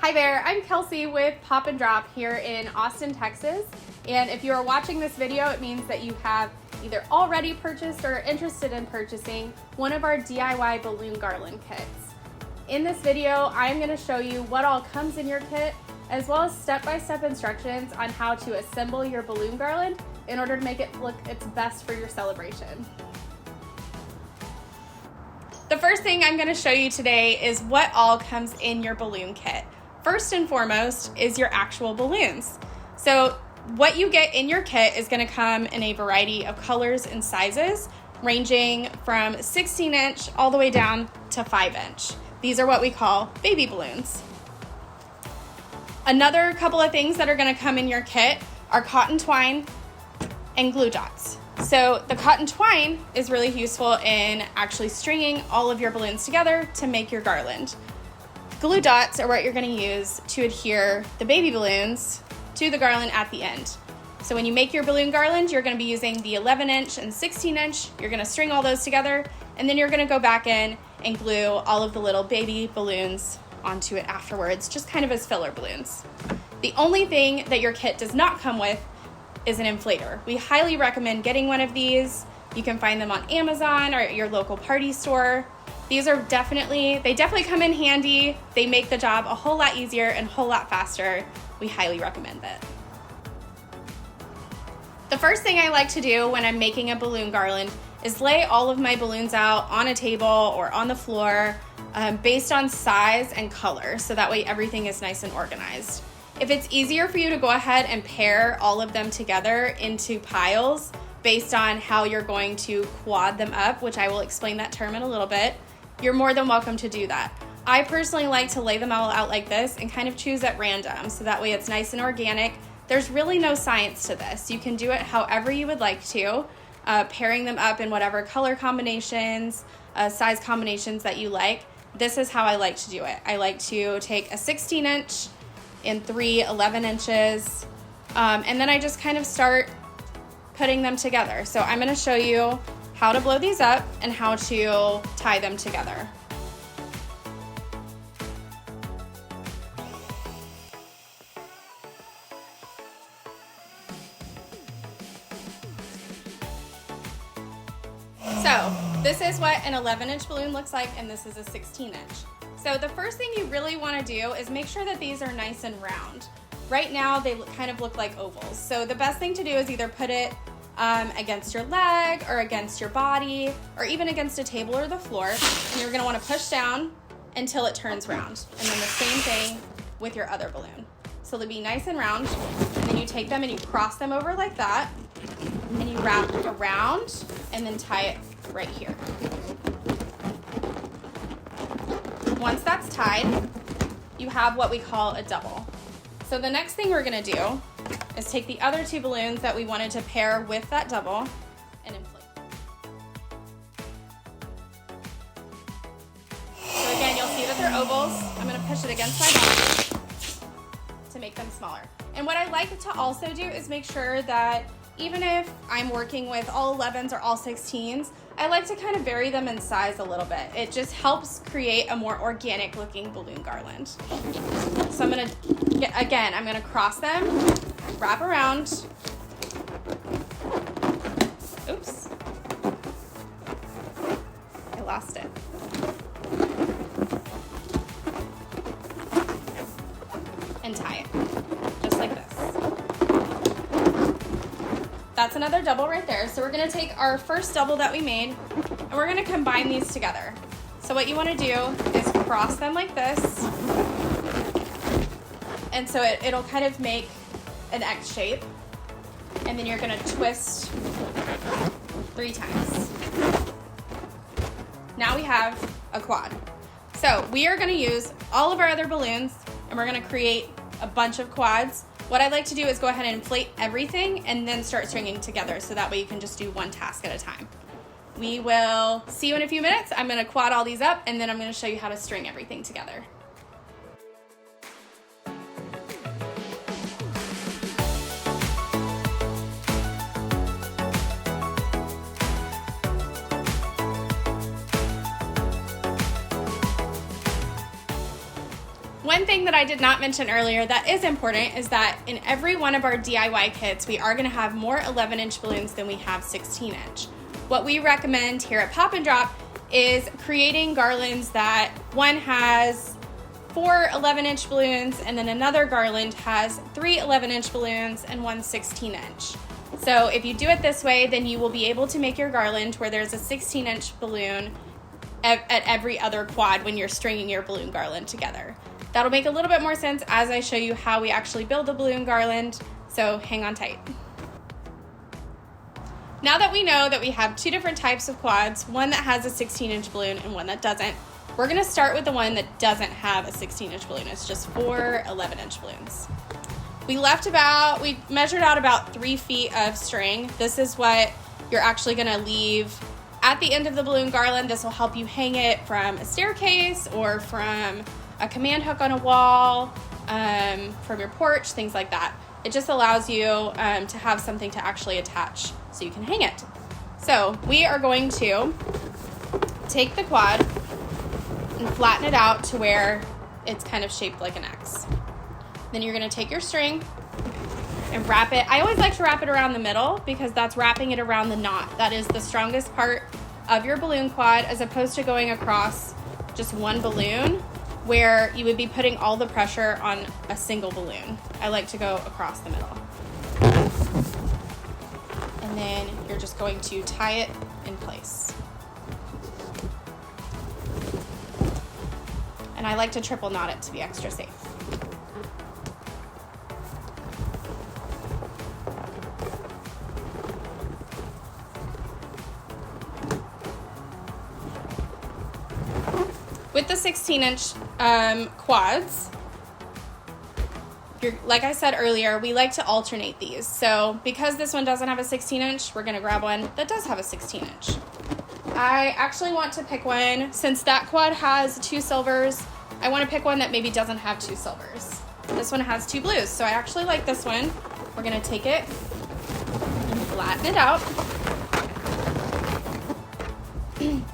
Hi there, I'm Kelsey with Pop and Drop here in Austin, Texas. And if you are watching this video, it means that you have either already purchased or are interested in purchasing one of our DIY balloon garland kits. In this video, I'm going to show you what all comes in your kit, as well as step-by-step instructions on how to assemble your balloon garland in order to make it look its best for your celebration. The first thing I'm going to show you today is what all comes in your balloon kit. First and foremost is your actual balloons. So what you get in your kit is going to come in a variety of colors and sizes, ranging from 16-inch all the way down to 5-inch. These are what we call baby balloons. Another couple of things that are going to come in your kit are cotton twine and glue dots. So the cotton twine is really useful in actually stringing all of your balloons together to make your garland. Glue dots are what you're going to use to adhere the baby balloons to the garland at the end. So when you make your balloon garland, you're going to be using the 11-inch and 16-inch. You're going to string all those together, and then you're going to go back in and glue all of the little baby balloons onto it afterwards, just kind of as filler balloons. The only thing that your kit does not come with is an inflator. We highly recommend getting one of these. You can find them on Amazon or at your local party store. These are definitely come in handy. They make the job a whole lot easier and a whole lot faster. We highly recommend it. The first thing I like to do when I'm making a balloon garland is lay all of my balloons out on a table or on the floor based on size and color, so that way everything is nice and organized. If it's easier for you to go ahead and pair all of them together into piles based on how you're going to quad them up, which I will explain that term in a little bit, you're more than welcome to do that. I personally like to lay them all out like this and kind of choose at random, so that way it's nice and organic. There's really no science to this. You can do it however you would like to, pairing them up in whatever color combinations, size combinations that you like. This is how I like to do it. I like to take a 16-inch in 3 11-inches, and then I just kind of start putting them together. So I'm going to show you how to blow these up and how to tie them together. So this is what an 11-inch balloon looks like, and this is a 16-inch. So the first thing you really want to do is make sure that these are nice and round. Right now they kind of look like ovals. So the best thing to do is either put it against your leg or against your body or even against a table or the floor. And you're going to want to push down until it turns round. And then the same thing with your other balloon. So they'll be nice and round. And then you take them and you cross them over like that. And you wrap around and then tie it right here. Once that's tied, you have what we call a double. So the next thing we're going to do is take the other two balloons that we wanted to pair with that double and inflate. So again, you'll see that they're ovals. I'm going to push it against my body to make them smaller. And what I like to also do is make sure that even if I'm working with all 11s or all 16s, I like to kind of vary them in size a little bit. It just helps create a more organic looking balloon garland. So I'm gonna cross them, wrap around. Oops, I lost it. And tie it, just like this. That's another double right there. So we're gonna take our first double that we made and we're gonna combine these together. So what you wanna do is cross them like this. And so it'll kind of make an X shape. And then you're gonna twist 3 times. Now we have a quad. So we are gonna use all of our other balloons and we're gonna create a bunch of quads. What I like to do is go ahead and inflate everything and then start stringing together, so that way you can just do one task at a time. We will see you in a few minutes. I'm going to quad all these up and then I'm going to show you how to string everything together. one thing that I did not mention earlier that is important is that in every one of our DIY kits, we are going to have more 11-inch balloons than we have 16-inch. What we recommend here at Pop and Drop is creating garlands that one has 4 11-inch balloons and then another garland has 3 11-inch balloons and 1 16-inch. So if you do it this way, then you will be able to make your garland where there's a 16-inch balloon at every other quad when you're stringing your balloon garland together. That'll make a little bit more sense as I show you how we actually build a balloon garland, so hang on tight. Now that we know that we have 2 different types of quads, one that has a 16-inch balloon and one that doesn't, we're gonna start with the one that doesn't have a 16-inch balloon. It's just 4 11-inch balloons. We measured out about 3 feet of string. This is what you're actually gonna leave at the end of the balloon garland. This will help you hang it from a staircase or from a command hook on a wall, from your porch, things like that. It just allows you to have something to actually attach so you can hang it. So we are going to take the quad and flatten it out to where it's kind of shaped like an X. Then you're gonna take your string and wrap it. I always like to wrap it around the middle because that's wrapping it around the knot. That is the strongest part of your balloon quad, as opposed to going across just one balloon where you would be putting all the pressure on a single balloon. I like to go across the middle. And then you're just going to tie it in place. And I like to triple knot it to be extra safe. With the 16-inch quads, like I said earlier, we like to alternate these. So because this one doesn't have a 16-inch, we're gonna grab one that does have a 16-inch. I actually want to pick one, since that quad has 2 silvers, I want to pick one that maybe doesn't have 2 silvers. This one has 2 blues, so I actually like this one. We're gonna take it and flatten it out.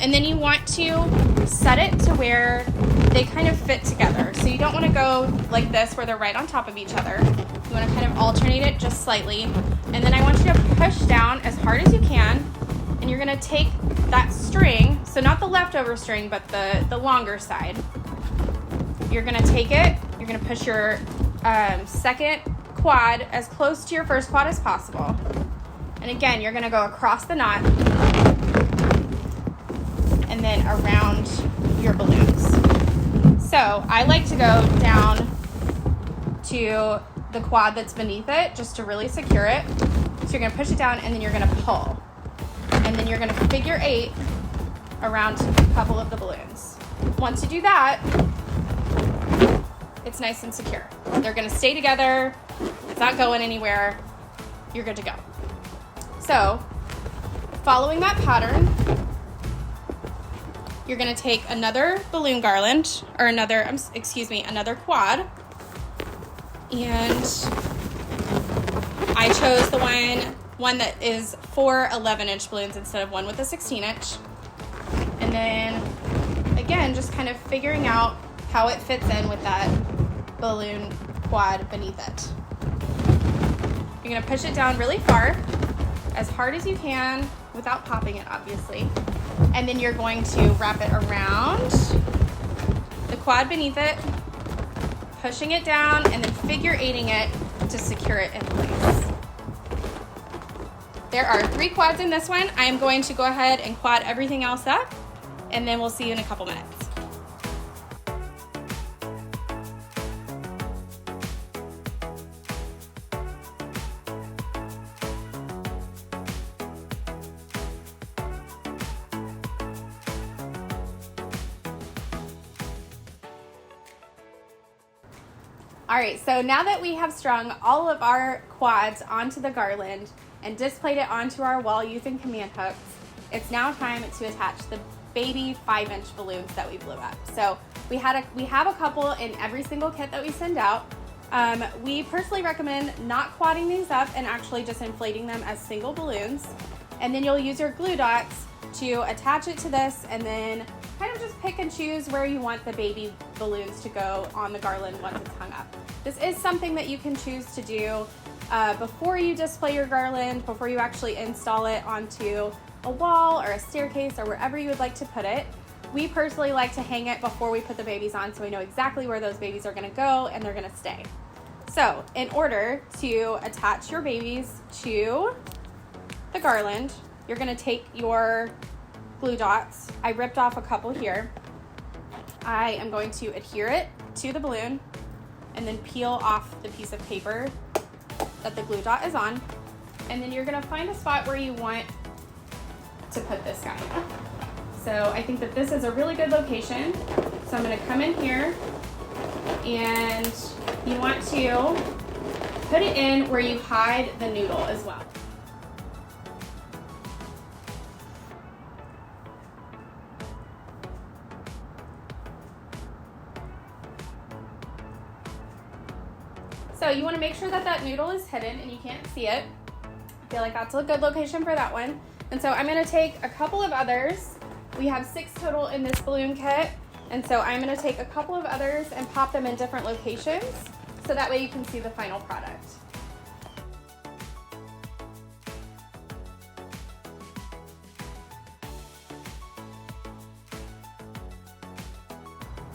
And then you want to set it to where they kind of fit together. So you don't want to go like this where they're right on top of each other. You want to kind of alternate it just slightly. And then I want you to push down as hard as you can. And you're going to take that string, so not the leftover string, but the longer side. You're going to take it, you're going to push your second quad as close to your first quad as possible. And again, you're going to go across the knot and then around your balloons. So I like to go down to the quad that's beneath it just to really secure it. So you're gonna push it down and then you're gonna pull. And then you're gonna figure 8 around a couple of the balloons. Once you do that, it's nice and secure. They're gonna stay together, it's not going anywhere, you're good to go. So, following that pattern, you're gonna take another balloon garland, or another quad, and I chose the one that is 4 11-inch balloons instead of one with a 16-inch. And then, again, just kind of figuring out how it fits in with that balloon quad beneath it. You're gonna push it down really far, as hard as you can, without popping it, obviously. And then you're going to wrap it around the quad beneath it, pushing it down, and then figure 8ing it to secure it in place. There are 3 quads in this one. I am going to go ahead and quad everything else up, and then we'll see you in a couple minutes. All right, so now that we have strung all of our quads onto the garland and displayed it onto our wall using command hooks, it's now time to attach the baby 5-inch balloons that we blew up. So we have a couple in every single kit that we send out. We personally recommend not quadding these up and actually just inflating them as single balloons. And then you'll use your glue dots to attach it to this and then kind of just pick and choose where you want the baby balloons to go on the garland once it's hung up. This is something that you can choose to do before you display your garland, before you actually install it onto a wall or a staircase or wherever you would like to put it. We personally like to hang it before we put the babies on so we know exactly where those babies are gonna go and they're gonna stay. So in order to attach your babies to the garland, you're gonna take your glue dots. I ripped off a couple here. I am going to adhere it to the balloon and then peel off the piece of paper that the glue dot is on. And then you're gonna find a spot where you want to put this guy. So I think that this is a really good location. So I'm gonna come in here and you want to put it in where you hide the noodle as well. So you want to make sure that that noodle is hidden and you can't see it. I feel like that's a good location for that one. And so I'm going to take a couple of others. We have 6 total in this balloon kit. And so I'm going to take a couple of others and pop them in different locations so that way you can see the final product.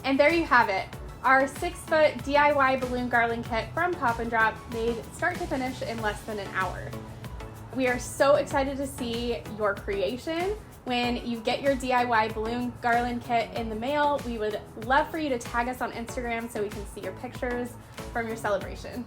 And there you have it. Our 6-foot DIY balloon garland kit from Pop and Drop, made start to finish in less than an hour. We are so excited to see your creation. When you get your DIY balloon garland kit in the mail, we would love for you to tag us on Instagram so we can see your pictures from your celebration.